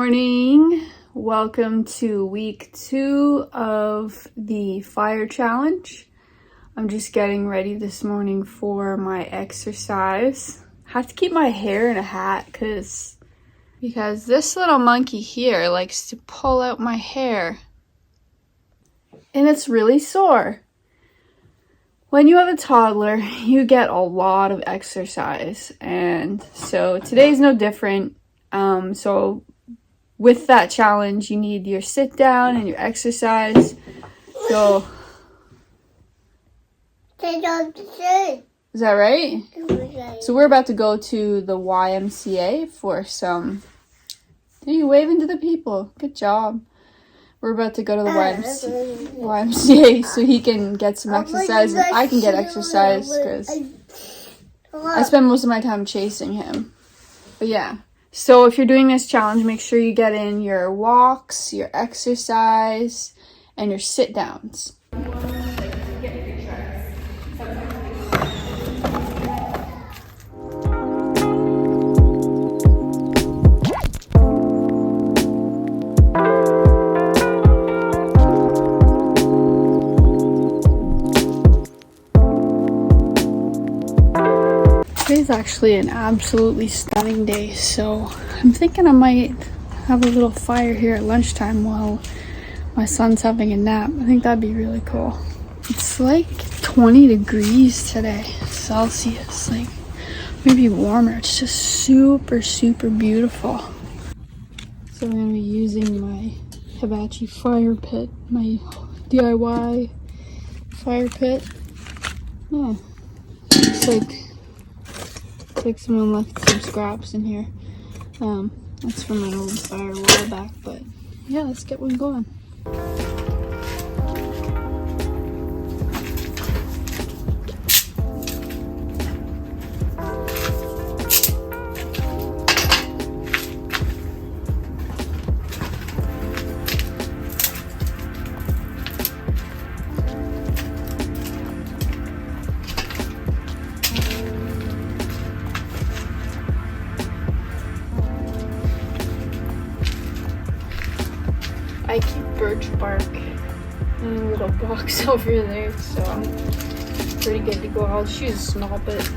morning. Welcome to week 2 of the fire challenge. I'm just getting ready this morning for my exercise. I have to keep my hair in a hat because this little monkey here likes to pull out my hair. And it's really sore. When you have a toddler, you get a lot of exercise. And so today's no different. So with that challenge, you need your sit down and your exercise. So, is that right? So we're about to go to the YMCA for some. Are you waving to the people? Good job. We're about to go to the YMCA so he can get some exercise and I can get exercise because I spend most of my time chasing him. But yeah. So if you're doing this challenge, make sure you get in your walks, your exercise, and your sit downs. Today's actually an absolutely stunning day, so I'm thinking I might have a little fire here at lunchtime while my son's having a nap. I think that'd be really cool. It's like 20 degrees today, Celsius, like maybe warmer. It's just super, super beautiful. So I'm gonna be using my Hibachi fire pit, my DIY fire pit. Yeah, it's like someone left some scraps in here. That's from an old fire a while back, but yeah, let's get one going. I keep birch bark in a little box over there, so I'm pretty good to go. I'll just use a small bit.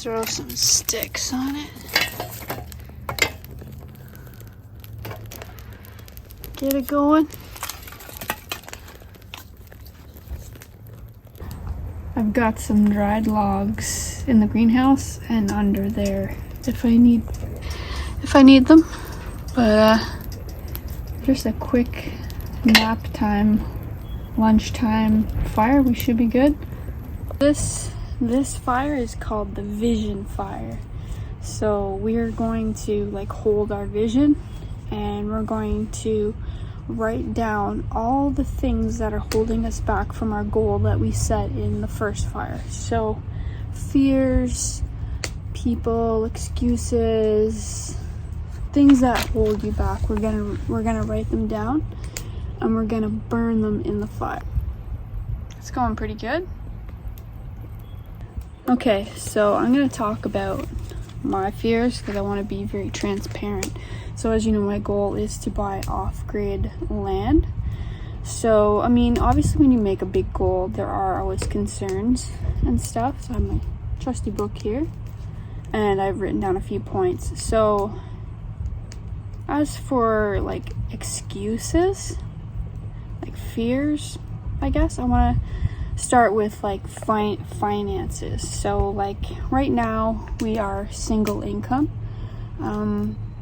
Throw some sticks on it. Get it going. I've got some dried logs in the greenhouse and under there if I need them. But just a quick nap time, lunchtime fire, we should be good. This fire is called the vision fire. So we're going to hold our vision and we're going to write down all the things that are holding us back from our goal that we set in the first fire. So fears, people, excuses, things that hold you back. We're gonna write them down and we're gonna burn them in the fire. It's going pretty good. Okay, so I'm going to talk about my fears because I want to be very transparent. So as you know, my goal is to buy off-grid land. So, I mean, obviously when you make a big goal, there are always concerns and stuff. So I have my trusty book here. and I've written down a few points. So as for like excuses, like fears, I guess I want to start with like finances. So like right now we are single income.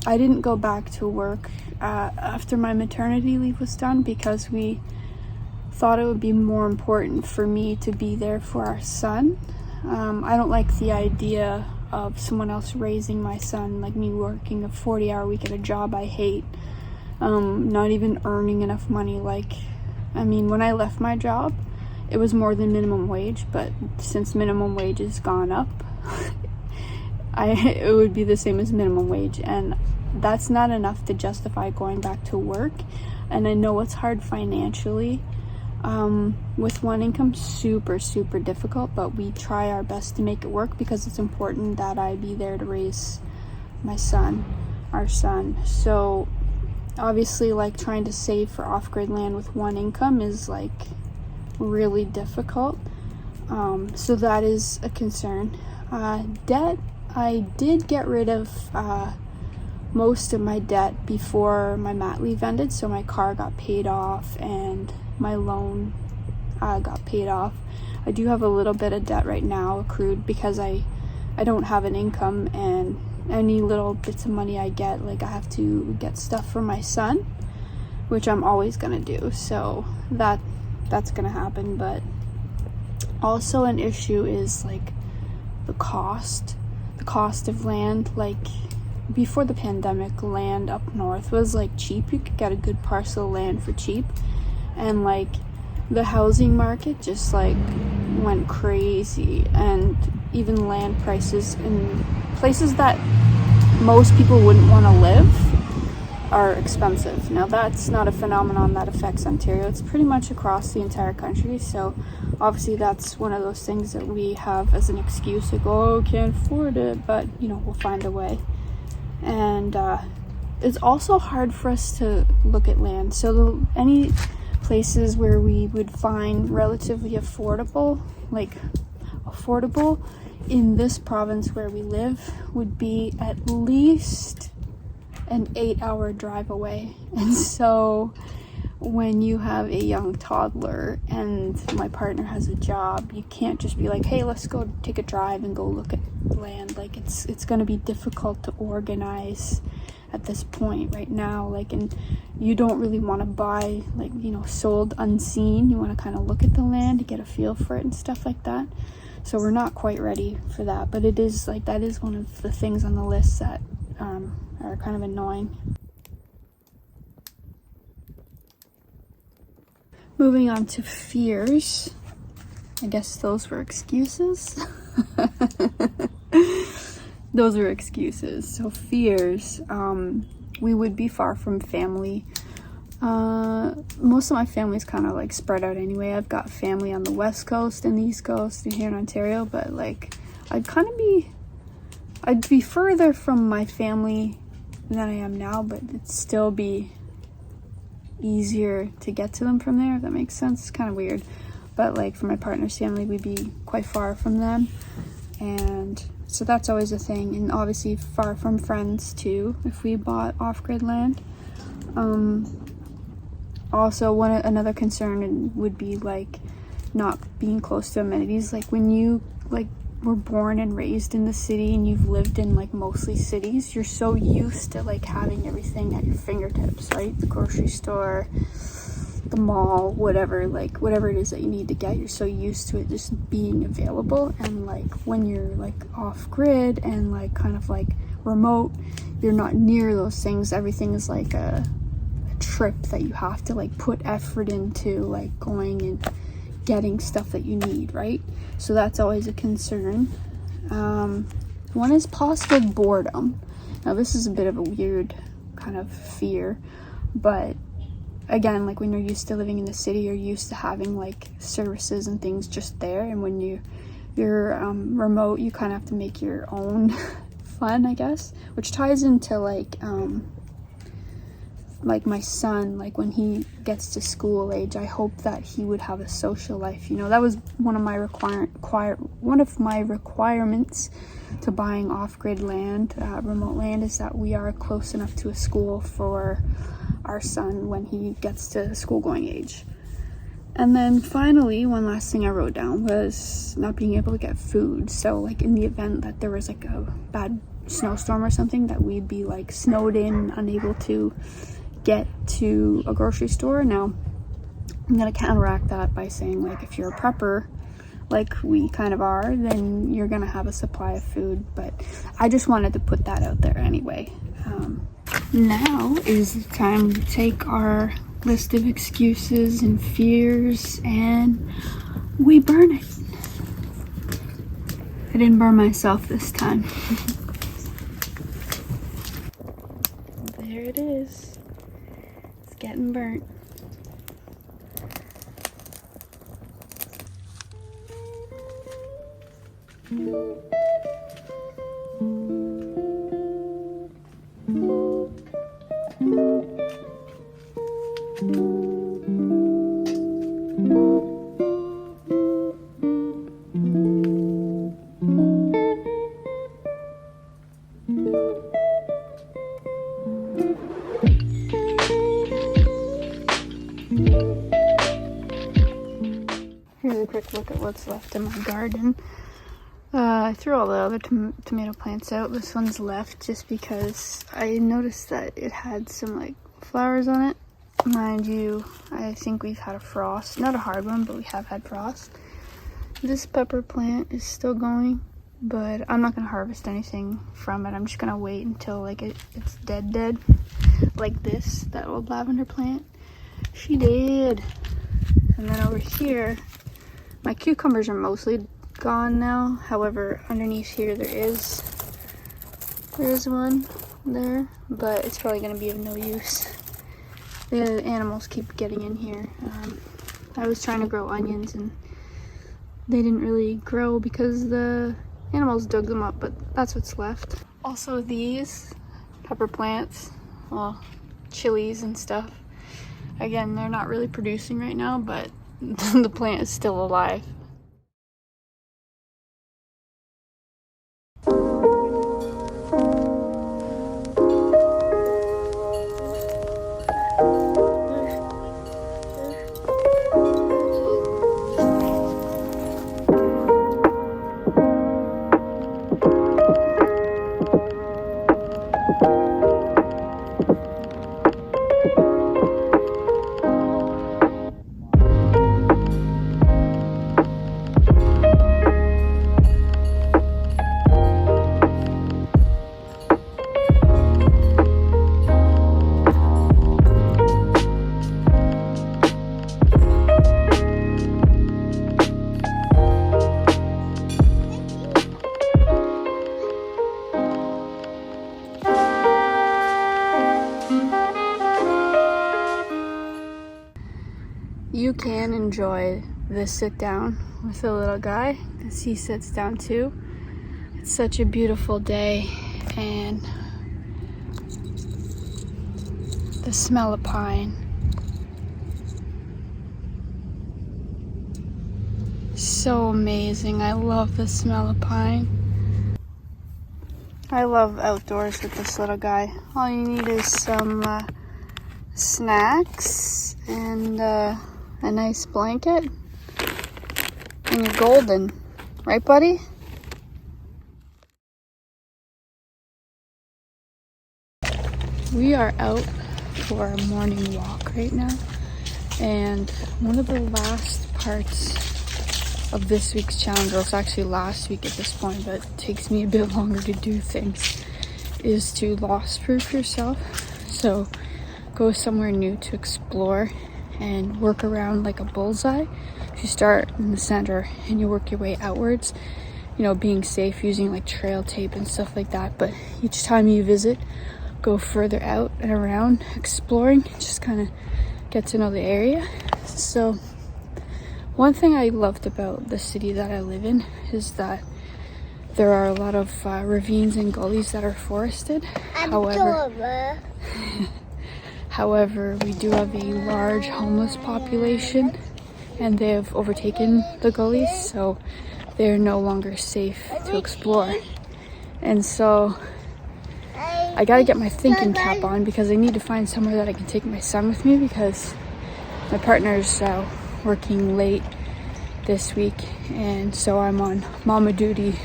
I didn't go back to work after my maternity leave was done because we thought it would be more important for me to be there for our son. I don't like the idea of someone else raising my son, like me working a 40-hour week at a job I hate, not even earning enough money. Like, I mean, when I left my job, it was more than minimum wage, but since minimum wage has gone up, it would be the same as minimum wage, and that's not enough to justify going back to work. And I know it's hard financially. With one income, super difficult, but we try our best to make it work because it's important that I be there to raise my son, our son. So obviously, like, trying to save for off-grid land with one income is like really difficult. So that is a concern. Debt, I did get rid of most of my debt before my mat leave ended, so my car got paid off and my loan got paid off. I do have a little bit of debt right now accrued because I don't have an income, and any little bits of money I get, like, I have to get stuff for my son, which I'm always gonna do. So that's gonna happen. But also an issue is like the cost of land. Like, before the pandemic, land up north was like cheap. You could get a good parcel of land for cheap, and like the housing market just like went crazy, and even land prices in places that most people wouldn't want to live are expensive. Now, that's not a phenomenon that affects Ontario. It's pretty much across the entire country. So obviously that's one of those things that we have as an excuse to go, oh, can't afford it, but you know, we'll find a way. And it's also hard for us to look at land. So any places where we would find relatively affordable, like affordable in this province where we live, would be at least an 8-hour drive away. And so when you have a young toddler and my partner has a job, you can't just be like, hey, let's go take a drive and go look at land. Like, it's going to be difficult to organize at this point right now. Like, and you don't really want to buy, like, you know, sold unseen. You want to kind of look at the land to get a feel for it and stuff like that. So we're not quite ready for that, but it is like, that is one of the things on the list that are kind of annoying. Moving on to fears. I guess those were excuses. Those were excuses. So fears. We would be far from family. Most of my family's kind of like spread out anyway. I've got family on the west coast and the east coast and here in Ontario, but like I'd be further from my family than I am now, but it'd still be easier to get to them from there, if that makes sense. It's kind of weird, but like for my partner's family, we'd be quite far from them, and so that's always a thing. And obviously far from friends too if we bought off-grid land. Also, another concern would be like not being close to amenities. Like when you like were born and raised in the city and you've lived in like mostly cities, you're so used to like having everything at your fingertips, right? The grocery store, the mall, whatever it is that you need to get, you're so used to it just being available. And like when you're like off grid and like kind of like remote, you're not near those things. Everything is like a trip that you have to like put effort into, like going and getting stuff that you need, right? So that's always a concern. One is possible boredom. Now this is a bit of a weird kind of fear, but again, like when you're used to living in the city, you're used to having like services and things just there, and when you're remote, you kind of have to make your own fun, I guess, which ties into like like my son, like when he gets to school age, I hope that he would have a social life. You know, that was one of my requirements to buying off-grid land, remote land, is that we are close enough to a school for our son when he gets to school-going age. And then finally, one last thing I wrote down was not being able to get food. So like in the event that there was like a bad snowstorm or something, that we'd be like snowed in, unable to get to a grocery store. Now, I'm gonna counteract that by saying, like, if you're a prepper, like we kind of are, then you're gonna have a supply of food. But I just wanted to put that out there anyway. Now is the time to take our list of excuses and fears and we burn it. I didn't burn myself this time. There it is. It's getting burnt. Here's a quick look at what's left in my garden. I threw all the other tomato plants out. This one's left just because I noticed that it had some like flowers on it. Mind you, I think we've had a frost. Not a hard one, but we have had frost. This pepper plant is still going, but I'm not gonna harvest anything from it. I'm just gonna wait until like it's dead. Like this, that old lavender plant. She did. And then over here, my cucumbers are mostly gone now. However, underneath here there is one there, but it's probably going to be of no use. The animals keep getting in here. I was trying to grow onions and they didn't really grow because the animals dug them up, but that's what's left. Also these pepper plants, well, chilies and stuff. Again, they're not really producing right now, but the plant is still alive. You can enjoy this sit down with the little guy as he sits down too. It's such a beautiful day, and the smell of pine. So amazing. I love the smell of pine. I love outdoors with this little guy. All you need is some snacks and a nice blanket, and you're golden. Right, buddy? We are out for a morning walk right now, and one of the last parts of this week's challenge, or it's actually last week at this point, but it takes me a bit longer to do things, is to loss proof yourself. So go somewhere new to explore and work around like a bullseye. If you start in the center and you work your way outwards, you know, being safe, using like trail tape and stuff like that. But each time you visit, go further out and around, exploring, just kind of get to know the area. So one thing I loved about the city that I live in is that there are a lot of However, we do have a large homeless population and they have overtaken the gullies, so they're no longer safe to explore. And so I gotta get my thinking cap on because I need to find somewhere that I can take my son with me because my partner's working late this week, and so I'm on mama duty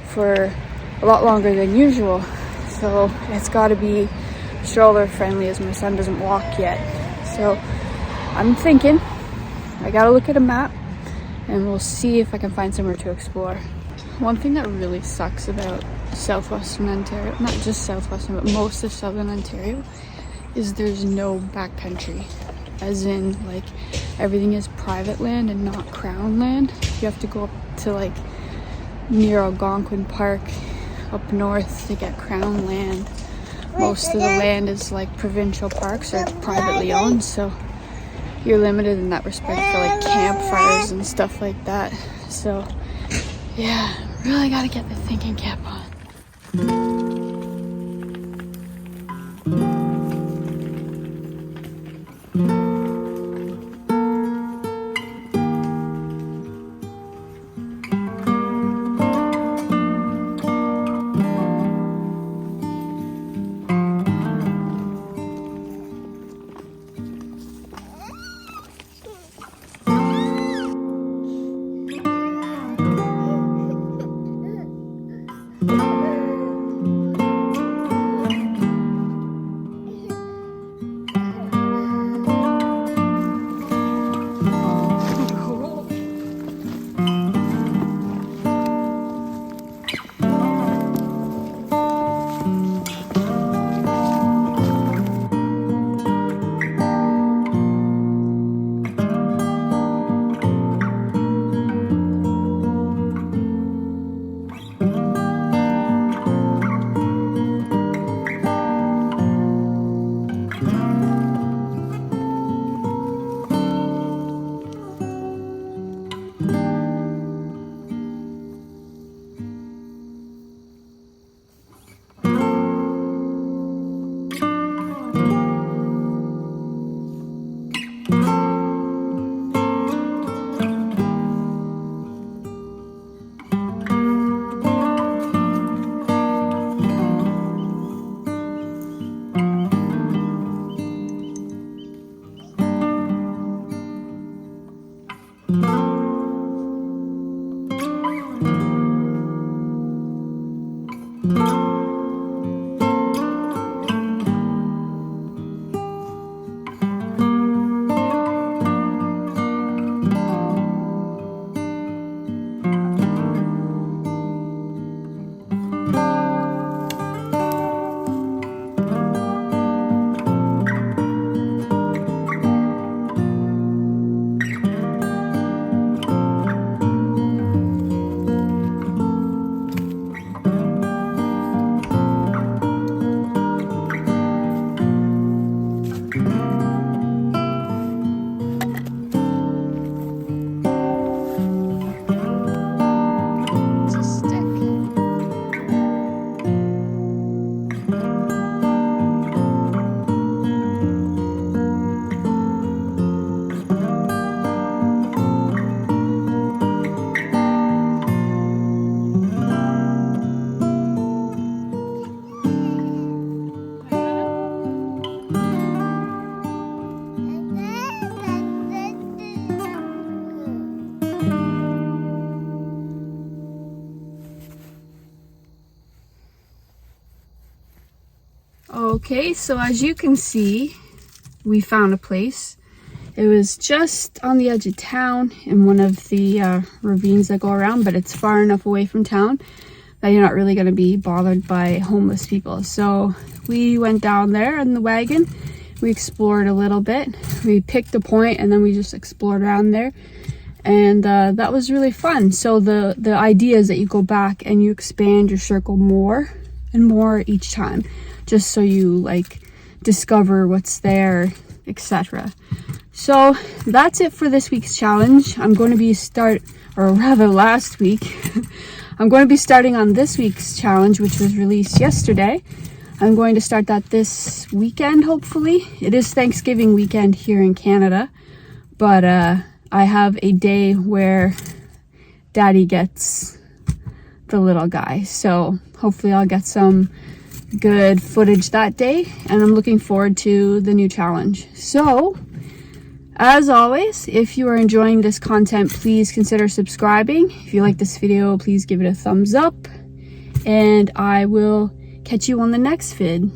for a lot longer than usual. So it's gotta be stroller friendly as my son doesn't walk yet. So I'm thinking I gotta look at a map and we'll see if I can find somewhere to explore. One thing that really sucks about southwestern Ontario, not just southwestern, but most of southern Ontario, is there's no backcountry. As in, like, everything is private land and not crown land. You have to go up to, like, near Algonquin Park up north to get crown land. Most of the land is, like, provincial parks or privately owned, so you're limited in that respect for, like, campfires and stuff like that. So, yeah, really gotta get the thinking cap on. Okay, so as you can see, we found a place. It was just on the edge of town in one of the ravines that go around, but it's far enough away from town that you're not really going to be bothered by homeless people. So we went down there in the wagon. We explored a little bit. We picked a point and then we just explored around there. And that was really fun. So the idea is that you go back and you expand your circle more and more each time, just so you like discover what's there, etc. So that's it for this week's challenge. I'm going to be last week. I'm going to be starting on this week's challenge, which was released yesterday. I'm going to start that this weekend, hopefully. It is Thanksgiving weekend here in Canada, but I have a day where Daddy gets the little guy, so hopefully I'll get some good footage that day, and I'm looking forward to the new challenge. So as always, if you are enjoying this content, please consider subscribing. If you like this video, please give it a thumbs up, and I will catch you on the next vid.